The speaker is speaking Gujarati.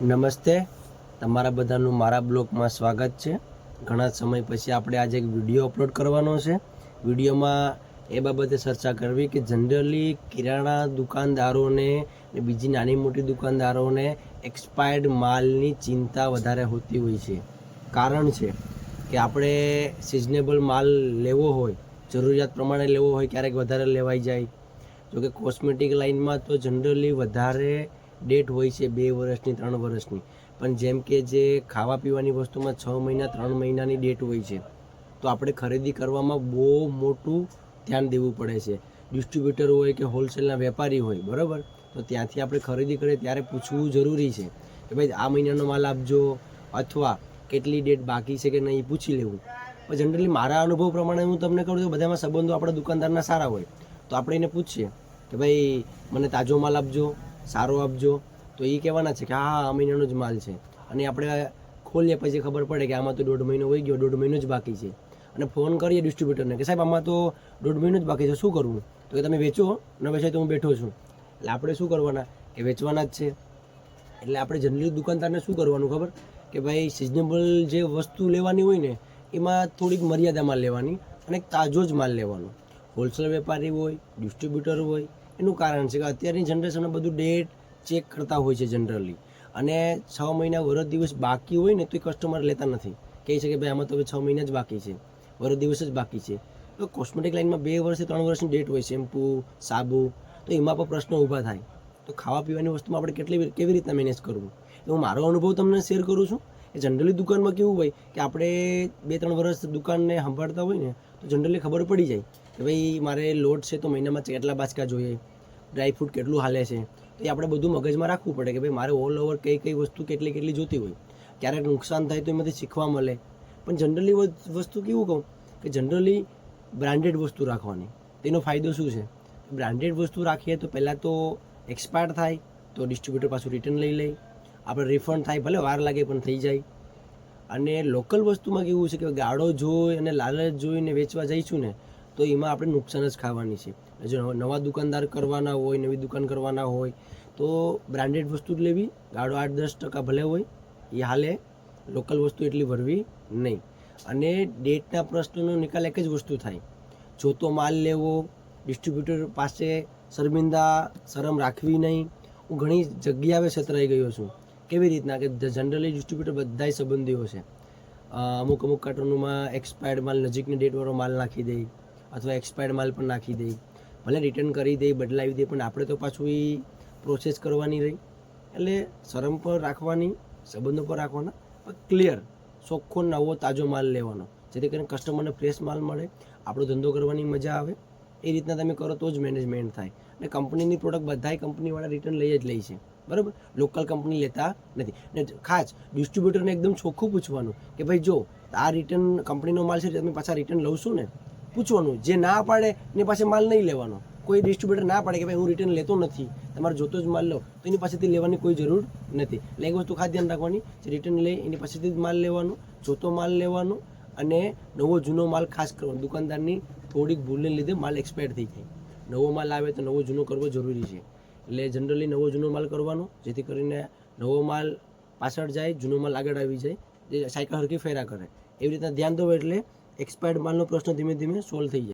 નમસ્તે, તમારા બધાનું મારા બ્લોગમાં સ્વાગત છે। ઘણા સમય પછી આપણે આજે એક વિડીયો અપલોડ કરવાનો છે। વિડીયોમાં એ બાબતે ચર્ચા કરવી કે જનરલી કિરાણા દુકાનદારોને ને બીજી નાની મોટી દુકાનદારોને એક્સપાયર્ડ માલની ચિંતા વધારે હોતી હોય છે। કારણ છે કે આપણે સિઝનેબલ માલ લેવો હોય, જરૂરિયાત પ્રમાણે લેવો હોય, ક્યારેક વધારે લેવાઈ જાય। જોકે કોસ્મેટિક લાઇનમાં તો જનરલી વધારે ડેટ હોય છે 2 વર્ષની 3 વર્ષની, પણ જેમ કે જે ખાવા પીવાની વસ્તુમાં 6 મહિના 3 મહિનાની ડેટ હોય છે, તો આપણે ખરીદી કરવામાં બહુ મોટું ધ્યાન દેવું પડે છે। ડિસ્ટ્રીબ્યુટર હોય કે હોલસેલના વેપારી હોય, બરાબર, તો ત્યાંથી આપણે ખરીદી કરીએ ત્યારે પૂછવું જરૂરી છે કે ભાઈ આ મહિનાનો માલ આપજો, અથવા કેટલી ડેટ બાકી છે કે નહીં એ પૂછી લેવું। પણ જનરલી મારા અનુભવ પ્રમાણે હું તમને કહું તો બધામાં સંબંધો આપણા દુકાનદારના સારા હોય, તો આપણે એને પૂછીએ કે ભાઈ મને તાજો માલ આપજો, સારો આપજો, તો એ કહેવાના છે કે હા આ મહિનાનો જ માલ છે। અને આપણે ખોલીએ પછી ખબર પડે કે આમાં તો 1.5 મહિનો વહી ગયો, 1.5 મહિનો જ બાકી છે, અને ફોન કરીએ ડિસ્ટ્રીબ્યુટરને કે સાહેબ આમાં તો 1.5 મહિનો જ બાકી છે, શું કરવું? તો કે તમે વેચો, ન વેચાય તો હું બેઠો છું। એટલે આપણે શું કરવાના કે વેચવાના જ છે। એટલે આપણે જનરલી દુકાનદારને શું કરવાનું ખબર કે ભાઈ સિઝનેબલ જે વસ્તુ લેવાની હોય ને એમાં થોડીક મર્યાદામાં લેવાની અને તાજો જ માલ લેવાનો। હોલસેલ વેપારી હોય, ડિસ્ટ્રીબ્યુટર હોય, એનું કારણ છે કે અત્યારની જનરેશન બધું ડેટ ચેક કરતા હોય છે જનરલી, અને 6 મહિના વરસ દિવસ બાકી હોય ને તો એ કસ્ટમર લેતા નથી, કહે છે કે ભાઈ આમાં તો હવે 6 મહિના જ બાકી છે, વરસ દિવસ જ બાકી છે। તો કોસ્મેટિક લાઇનમાં 2 વર્ષથી 3 વર્ષની ડેટ હોય, શેમ્પૂ, સાબુ, તો એમાં પણ પ્રશ્નો ઊભા થાય। તો ખાવા પીવાની વસ્તુમાં આપણે કેવી રીતના મેનેજ કરવું, હું મારો અનુભવ તમને શેર કરું છું। એ જનરલી દુકાનમાં કેવું હોય કે આપણે 2-3 વર્ષ દુકાનને સંભાળતા હોય ને તો જનરલી ખબર પડી જાય કે ભાઈ મારે લોટ છે તો મહિનામાં કેટલા બાચકા જોઈએ, ડ્રાયફ્રૂટ કેટલું હાલે છે, તો એ આપણે બધું મગજમાં રાખવું પડે કે ભાઈ મારે ઓલ ઓવર કઈ વસ્તુ કેટલી જોતી હોય। ક્યારેક નુકસાન થાય તો એમાંથી શીખવા મળે। પણ જનરલી વસ્તુ કેવું કહું કે જનરલી બ્રાન્ડેડ વસ્તુ રાખવાની, તેનો ફાયદો શું છે? બ્રાન્ડેડ વસ્તુ રાખીએ તો પહેલાં તો એક્સપાયર થાય તો ડિસ્ટ્રીબ્યુટર પાછું રિટર્ન લઈ લે, આપણે રિફંડ થાય, ભલે વાર લાગે પણ થઈ જાય। અને લોકલ વસ્તુમાં કેવું છે કે ગાળો જોઈ અને લાલચ જોઈને વેચવા જઈશું ને તો એમાં આપણે નુકસાન જ ખાવાની છે। જો નવા દુકાનદાર કરવાના હોય, નવી દુકાન કરવાના હોય તો બ્રાન્ડેડ વસ્તુ જ લેવી, ગાળો 8-10% ભલે હોય એ હાલે, લોકલ વસ્તુ એટલી ભરવી નહીં। અને ડેટના પ્રશ્નનો નિકાલ એક જ વસ્તુ થાય, જોતો માલ લેવો, ડિસ્ટ્રીબ્યુટર પાસે શરમ રાખવી નહીં। હું ઘણી જગ્યાએ છતરાઈ ગયો છું। કેવી રીતના કે જનરલી ડિસ્ટ્રીબ્યુટર બધાય સંબંધીઓ છે, અમુક કાર્ટૂનોમાં એક્સપાયર્ડ માલ, નજીકની ડેટવાળો માલ નાખી દે, અથવા એક્સપાયર્ડ માલ પણ નાખી દે, ભલે રિટર્ન કરી દે, બદલાવી દે, પણ આપણે તો પાછું એ પ્રોસેસ કરવાની રહી। એટલે શરમ પર રાખવાની, સંબંધો પર રાખવાના, પણ ક્લિયર ચોખ્ખો નવો તાજો માલ લેવાનો, જેથી કરીને કસ્ટમરને ફ્રેશ માલ મળે, આપણો ધંધો કરવાની મજા આવે। એ રીતના તમે કરો તો જ મેનેજમેન્ટ થાય। અને કંપનીની પ્રોડક્ટ બધાય કંપનીવાળા રિટર્ન લઈ જ લે છે, બરાબર, લોકલ કંપની લેતા નથી। ને ખાસ ડિસ્ટ્રીબ્યુટરને એકદમ ચોખ્ખું પૂછવાનું કે ભાઈ જો આ રિટર્ન કંપનીનો માલ છે, તમે પાછા રિટર્ન લઉં ને, પૂછવાનું। જે ના પાડે એની પાસે માલ નહીં લેવાનો। કોઈ ડિસ્ટ્રીબ્યુટર ના પાડે કે ભાઈ હું રિટર્ન લેતો નથી, તમારે જોતો જ માલ લો, તો એની પાસેથી લેવાની કોઈ જરૂર નથી। એટલે એક વસ્તુ ખાસ ધ્યાન રાખવાની, જે રિટર્ન લે એની પાસેથી જ માલ લેવાનો, જોતો માલ લેવાનો, અને નવો જૂનો માલ ખાસ કરવાનો। દુકાનદારની થોડીક ભૂલને લીધે માલ એક્સપાયર થઈ જાય, નવો માલ આવે તો નવો જૂનો કરવો જરૂરી છે। એટલે જનરલી નવો જૂનો માલ કરવાનો, જેથી કરીને નવો માલ પાછળ જાય, જૂનો માલ આગળ આવી જાય, જે સાયકલ હરખી ફેરા કરે। એવી રીતના ધ્યાન દો એટલે એક્સપાયર્ડ માલનો પ્રશ્ન ધીમે ધીમે સોલ્વ થઈ જાય।